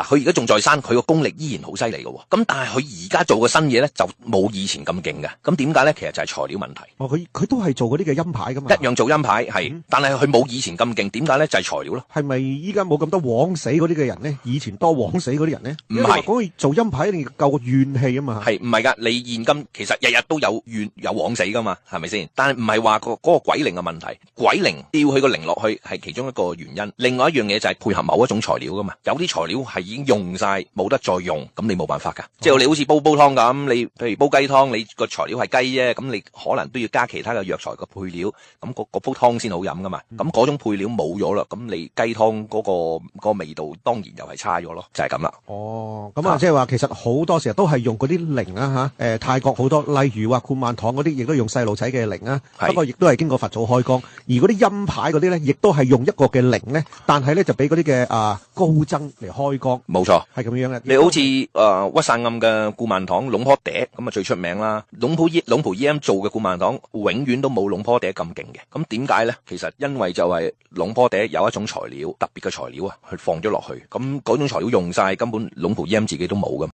佢而家仲在生，佢個功力依然好犀利嘅。咁但係佢而家做嘅新嘢咧就冇以前咁勁嘅。咁點解咧？其實就係材料問題。哦，佢都係做嗰啲嘅音牌噶嘛，一樣做音牌係，但係佢冇以前咁勁。點解咧？就係材料咯。係咪依家冇咁多枉死嗰啲嘅人咧？以前多枉死嗰啲人咧？唔係，講佢做音牌一定要夠個怨氣啊嘛。係唔係噶？你現今其實日日都有有枉死噶嘛，係咪先？但係唔係話嗰個鬼靈嘅問題，鬼靈吊佢個靈落去係其中一個原因。另外一樣嘢就係配合某一種材料噶嘛。有啲材料係已經用晒，冇得再用，咁你冇辦法噶。即係你好似煲湯咁，你譬如煲雞湯，你個材料係雞啫，咁你可能都要加其他嘅藥材個配料，咁嗰煲湯先好飲噶嘛。咁嗰種配料冇咗啦，咁你雞湯嗰個味道當然又係差咗咯，就係咁啦。哦，咁啊，即係話其實好多時候都係用嗰啲靈啊嚇，泰國好多，例如話冠曼堂嗰啲，亦都用細路仔嘅靈啊，不過亦都係經過佛祖開光，而嗰啲音牌嗰啲咧，亦都係用一個嘅靈咧，但係咧就俾嗰啲嘅高僧嚟開光。冇錯，係咁樣嘅。你好似屈薩暗嘅冠曼堂龍坡笛咁啊最出名啦，龍婆 EM 做嘅冠曼堂永遠都冇龍坡笛咁勁嘅。咁點解咧？其實因為就係龍坡笛有一種材料特別嘅材料啊，去放咗落去，咁嗰種材料用晒，根本龍婆 EM 自己都冇噶。